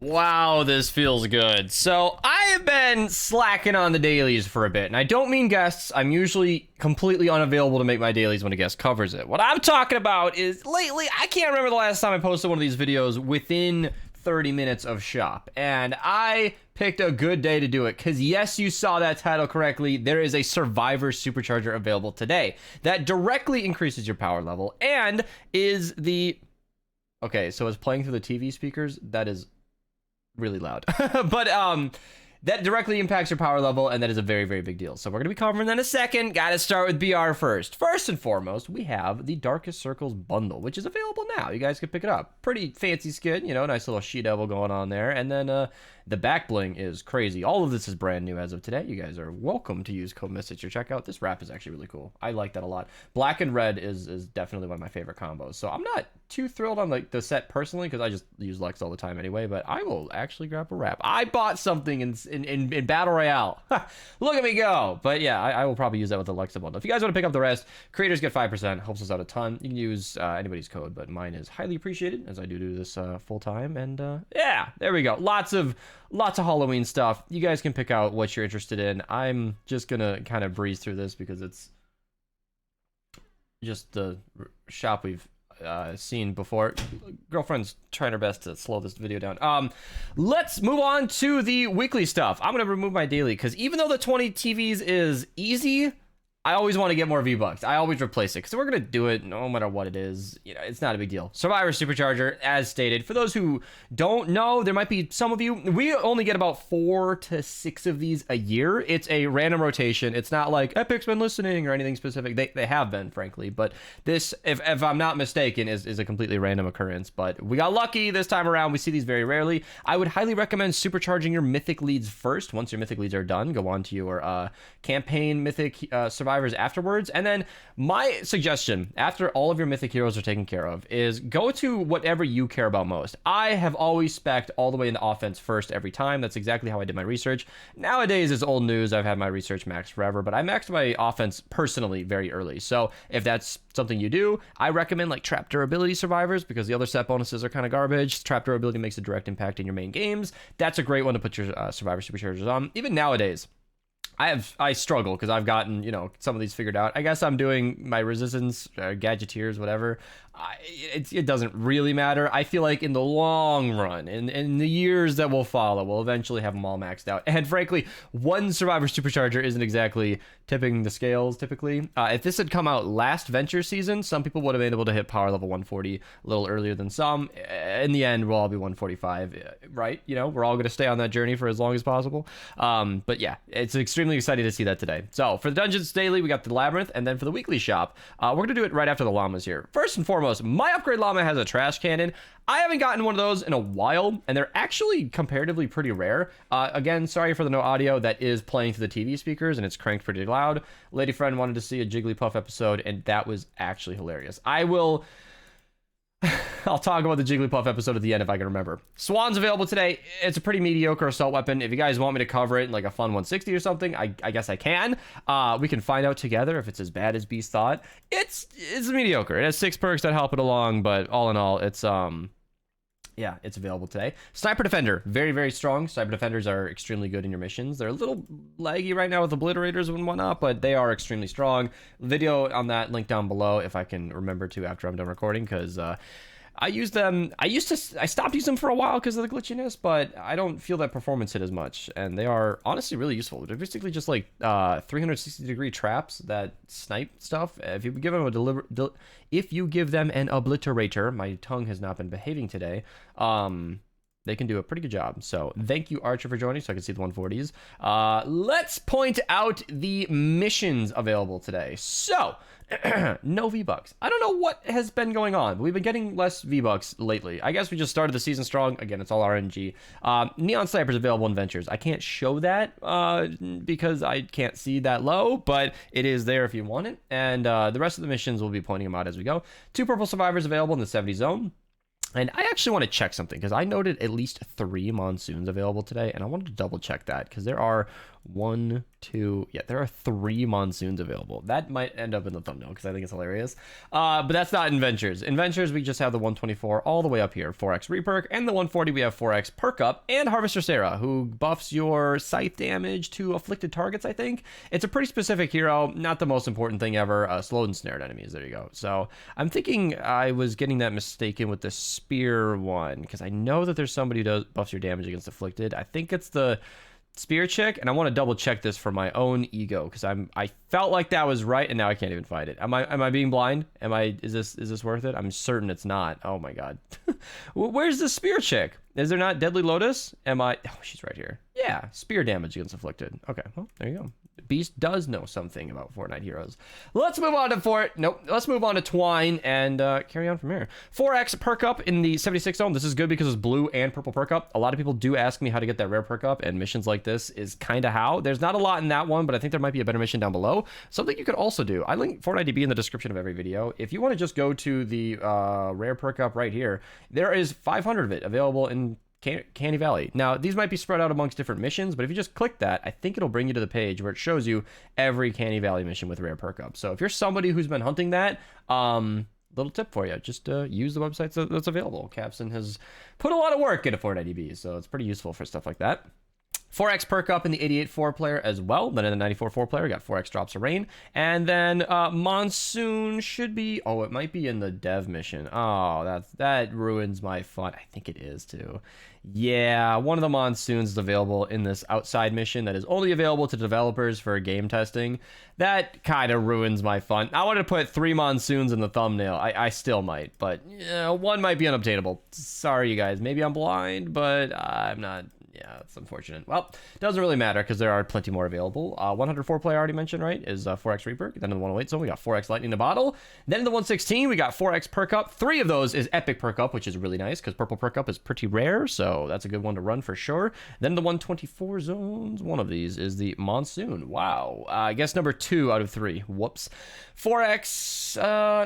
Wow, this feels good. So I have been slacking on the dailies for a bit, and I don't mean guests. I'm usually completely unavailable to make my dailies when a guest covers it. What I'm talking about is lately, I can't remember the last time I posted one of these videos within 30 minutes of shop, and I picked a good day to do it because yes, you saw that title correctly. There is a Survivor Supercharger available today that directly increases your power level and is the... Okay, so it's playing through the TV speakers. That is really loud. But that directly impacts your power level, and that is a very, very big deal. So we're going to be covering that in a second. Got to start with BR first. First and foremost, we have the Darkest Circles bundle, which is available now. You guys can pick it up. Pretty fancy skin, you know, nice little she-devil going on there. And then the back bling is crazy. All of this is brand new as of today. You guys are welcome to use code Mista at your checkout. This wrap is actually really cool. I like that a lot. Black and red is definitely one of my favorite combos. So I'm not too thrilled on the set personally because I just use Lex all the time anyway, but I will actually grab a wrap. I bought something in Battle Royale. Look at me go. But yeah, I will probably use that with the Lex bundle. If you guys want to pick up the rest, creators get 5%. Helps us out a ton. You can use anybody's code, but mine is highly appreciated as I do this full time. And yeah, there we go. Lots of Halloween stuff. You guys can pick out what you're interested in. I'm just gonna kind of breeze through this because it's just the shop we've seen before. Girlfriend's trying her best to slow this video down. Let's move on to the weekly stuff. I'm gonna remove my daily because even though the 20 TVs is easy, I always want to get more V-Bucks. I always replace it because we're going to do it no matter what it is. You know, it's not a big deal. Survivor Supercharger, as stated. For those who don't know, there might be some of you. We only get about 4 to 6 of these a year. It's a random rotation. It's not like Epic's been listening or anything specific. They have been, frankly. But this, if I'm not mistaken, is a completely random occurrence. But we got lucky this time around. We see these very rarely. I would highly recommend supercharging your mythic leads first. Once your mythic leads are done, go on to your campaign mythic survivors afterwards. And then my suggestion, after all of your mythic heroes are taken care of, is go to whatever you care about most. I have always spec'd all the way into offense first every time. That's exactly how I did my research. Nowadays, it's old news. I've had my research maxed forever, but I maxed my offense personally very early. So if that's something you do, I recommend like trap durability survivors because the other set bonuses are kind of garbage. Trap durability makes a direct impact in your main games. That's a great one to put your survivor superchargers on. Even nowadays, I struggle because I've gotten, you know, some of these figured out. I guess I'm doing my resistance, gadgeteers, whatever. It doesn't really matter. I feel like in the long run, in the years that will follow, we'll eventually have them all maxed out. And frankly, one Survivor Supercharger isn't exactly tipping the scales, typically. If this had come out last Venture season, some people would have been able to hit power level 140 a little earlier than some. In the end, we'll all be 145, right? You know, we're all going to stay on that journey for as long as possible. But yeah, it's extremely exciting to see that today. So for the Dungeons Daily, we got the Labyrinth, and then for the weekly shop, we're going to do it right after the llamas here. First and foremost, my upgrade llama has a trash cannon. I haven't gotten one of those in a while, and they're actually comparatively pretty rare. Again, sorry for the no audio. That is playing through the TV speakers, and it's cranked pretty loud. Lady friend wanted to see a Jigglypuff episode, and that was actually hilarious. I'll talk about the Jigglypuff episode at the end if I can remember. Swan's available today. It's a pretty mediocre assault weapon. If you guys want me to cover it in like a fun 160 or something, I guess I can. We can find out together if it's as bad as Beast thought. It's mediocre. It has 6 perks that help it along, but all in all, it's yeah, it's available today. Sniper Defender, very, very strong. Sniper Defenders are extremely good in your missions. They're a little laggy right now with Obliterators and whatnot, but they are extremely strong. Video on that link down below if I can remember to after I'm done recording, because I use them. I stopped using them for a while because of the glitchiness, but I don't feel that performance hit as much, and they are honestly really useful. They're basically just like 360-degree traps that snipe stuff. If you give them an obliterator, my tongue has not been behaving today. They can do a pretty good job. So thank you, Archer, for joining so I can see the 140s. Let's point out the missions available today. So, no V-Bucks. I don't know what has been going on. We've been getting less V-Bucks lately. I guess we just started the season strong. Again, it's all RNG. Neon Sniper's available in Ventures. I can't show that because I can't see that low, but it is there if you want it. And the rest of the missions will be pointing them out as we go. 2 Purple Survivors available in the 70 zone. And I actually want to check something because I noted at least 3 monsoons available today, and I wanted to double check that because there are 1, 2. Yeah, there are 3 monsoons available. That might end up in the thumbnail because I think it's hilarious. But that's not in Ventures. In Ventures, we just have the 124 all the way up here, 4x reperk, and the 140 we have 4x perk up, and Harvester Sarah, who buffs your scythe damage to afflicted targets, I think. It's a pretty specific hero, not the most important thing ever. Slowed and snared enemies, there you go. So I'm thinking I was getting that mistaken with the spear one, because I know that there's somebody who does buffs your damage against afflicted. I think it's the spear chick, and I want to double check this for my own ego because I felt like that was right, and now I can't even find it. Am I being blind? Is this worth it? I'm certain it's not. Oh my god. Where's the spear chick? Is there not Deadly Lotus? Oh, she's right here. Yeah, spear damage against afflicted. Okay, well, there you go. Beast does know something about Fortnite heroes. Let's move on to let's move on to Twine and carry on from here. 4x perk up in the 76 zone. This is good because it's blue and purple perk up. A lot of people do ask me how to get that rare perk up, and missions like this is kind of how. There's not a lot in that one, but I think there might be a better mission down below. Something you could also do. I link Fortnite DB in the description of every video. If you want to just go to the rare perk up right here, there is 500 of it available in Canny Valley. Now, these might be spread out amongst different missions, but if you just click that, I think it'll bring you to the page where it shows you every Canny Valley mission with rare perk up. So if you're somebody who's been hunting that, little tip for you, just use the website that's available. Capson has put a lot of work into Fortnite DB, so it's pretty useful for stuff like that. 4x perk up in the 88 4 player as well. Then in the 94 4 player, we got 4x drops of rain. And then Monsoon should be... Oh, it might be in the dev mission. Oh, that ruins my fun. I think it is too. Yeah, one of the Monsoons is available in this outside mission that is only available to developers for game testing. That kind of ruins my fun. I wanted to put 3 Monsoons in the thumbnail. I still might, but one might be unobtainable. Sorry, you guys. Maybe I'm blind, but I'm not... Yeah, it's unfortunate. Well, doesn't really matter because there are plenty more available. 104 play I already mentioned, right, is 4x reperk. Then in the 108 zone, we got 4x lightning in a bottle. Then in the 116, we got 4x perk up. 3 of those is epic perk up, which is really nice because purple perk up is pretty rare, so that's a good one to run for sure. Then the 124 zones, one of these is the monsoon. Wow. I guess number 2 out of 3. Whoops. 4x,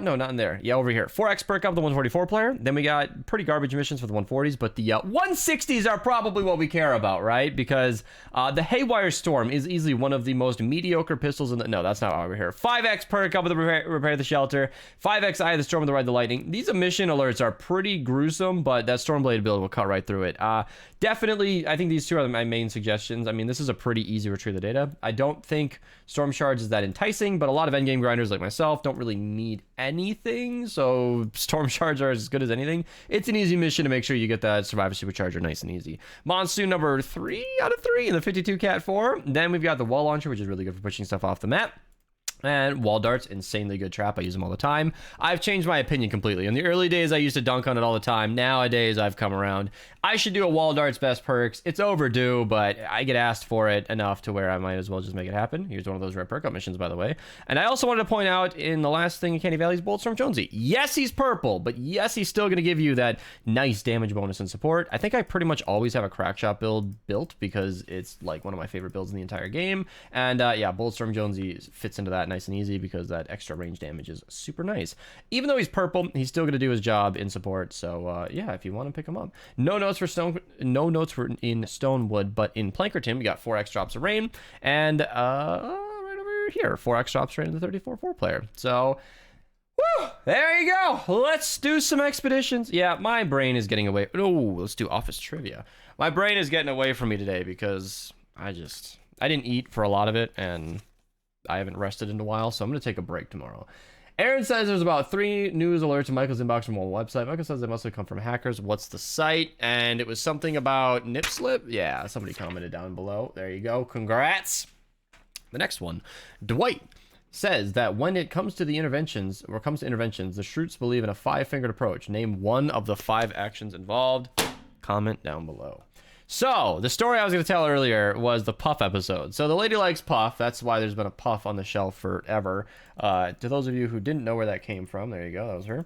no, not in there. Yeah, over here. 4x perk up the 144 player. Then we got pretty garbage missions for the 140s, but the 160s are probably what we care about, right? Because the Haywire Storm is easily one of the most mediocre pistols in the... No, that's not over here. 5x perk up with the repair the shelter. 5x eye of the storm with the ride the lightning. These emission alerts are pretty gruesome, but that Stormblade build will cut right through it. Definitely, I think these two are my main suggestions. I mean, this is a pretty easy retrieve the data. I don't think Storm Shards is that enticing, but a lot of endgame grinders like myself don't really need anything, so Storm Shards are as good as anything. It's an easy mission to make sure you get that Survivor Supercharger nice and easy. Monsoon number 3 out of 3 in the 52 Cat 4. Then we've got the Wall Launcher, which is really good for pushing stuff off the map. And wall darts, insanely good trap. I use them all the time. I've changed my opinion completely. In the early days, I used to dunk on it all the time. Nowadays, I've come around. I should do a wall darts best perks. It's overdue, but I get asked for it enough to where I might as well just make it happen. Here's one of those rare perk up missions, by the way. And I also wanted to point out in the last thing in Candy Valley's Bulletstorm Jonesy. Yes, he's purple, but yes, he's still going to give you that nice damage bonus and support. I think I pretty much always have a Crackshot build built because it's like one of my favorite builds in the entire game. And yeah, Bulletstorm Jonesy fits into that nice and easy because that extra range damage is super nice. Even though he's purple, he's still going to do his job in support. So yeah, if you want to pick him up. No notes for in Stonewood, but in Plankerton we got 4x drops of rain, and right over here 4x drops rain in the 34 4 player. So woo, there you go. Let's do some expeditions. Yeah, my brain is getting away. Oh, let's do office trivia. My brain is getting away from me today because I didn't eat for a lot of it, and I haven't rested in a while, so I'm going to take a break tomorrow. Aaron says there's about 3 news alerts in Michael's inbox from one website. Michael says they must have come from hackers. What's the site? And it was something about nip slip. Yeah, somebody commented down below. There you go. Congrats. The next one. Dwight says that when it comes to the interventions, the Shroots believe in a 5-fingered approach. Name one of the 5 actions involved. Comment down below. So, the story I was going to tell earlier was the Puff episode. So, the lady likes Puff. That's why there's been a Puff on the shelf forever. To those of you who didn't know where that came from, there you go. That was her.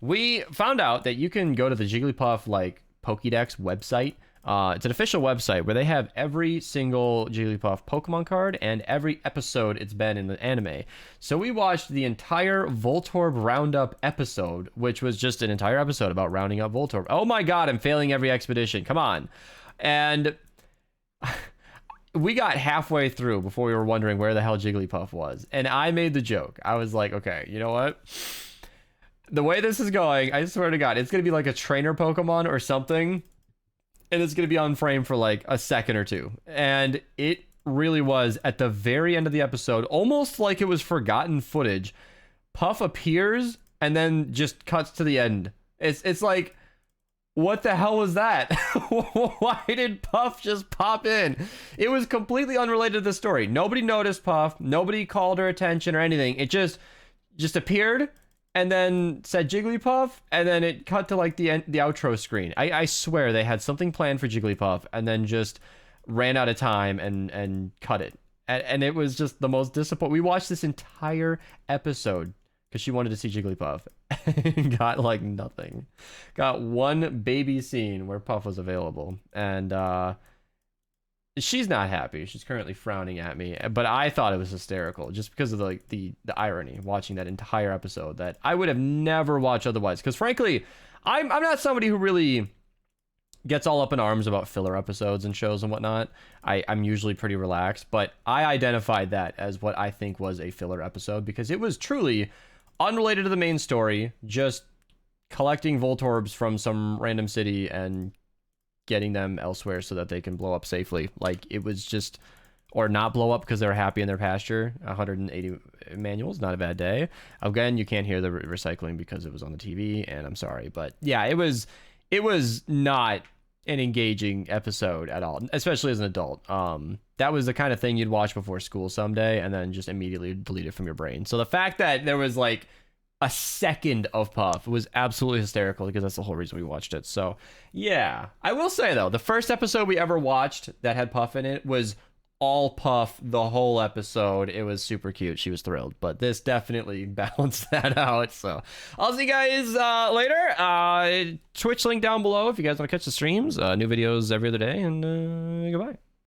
We found out that you can go to the Jigglypuff, like, Pokédex website. It's an official website where they have every single Jigglypuff Pokemon card and every episode it's been in the anime. So we watched the entire Voltorb Roundup episode, which was just an entire episode about rounding up Voltorb. Oh my god, I'm failing every expedition. Come on. And we got halfway through before we were wondering where the hell Jigglypuff was. And I made the joke. I was like, okay, you know what? The way this is going, I swear to God, it's going to be like a trainer Pokemon or something. And it's going to be on frame for like a second or two. And it really was at the very end of the episode, almost like it was forgotten footage. Puff appears and then just cuts to the end. It's like, what the hell was that? Why did Puff just pop in? It was completely unrelated to the story. Nobody noticed Puff. Nobody called her attention or anything. It just appeared and then said Jigglypuff, and then it cut to like the outro screen. I swear they had something planned for Jigglypuff and then just ran out of time and cut it. And it was just the most disappointing. We watched this entire episode because she wanted to see Jigglypuff and got like nothing. Got one baby scene where Puff was available, and she's not happy. She's currently frowning at me, but I thought it was hysterical just because of the irony watching that entire episode that I would have never watched otherwise. Because frankly, I'm not somebody who really gets all up in arms about filler episodes and shows and whatnot. I'm usually pretty relaxed, but I identified that as what I think was a filler episode because it was truly unrelated to the main story, just collecting Voltorbs from some random city and getting them elsewhere so that they can blow up safely. Like, it was just, or not blow up because they were happy in their pasture. 180 manuals, not a bad day. Again, you can't hear the recycling because it was on the TV, and I'm sorry, but yeah, it was not an engaging episode at all, especially as an adult. That was the kind of thing you'd watch before school someday and then just immediately delete it from your brain. So the fact that there was like a second of Puff was absolutely hysterical because that's the whole reason we watched it. So yeah, I will say though, the first episode we ever watched that had Puff in it was all Puff the whole episode. It was super cute. She was thrilled, but this definitely balanced that out. So I'll see you guys later. Twitch link down below if you guys want to catch the streams. New videos every other day, and goodbye.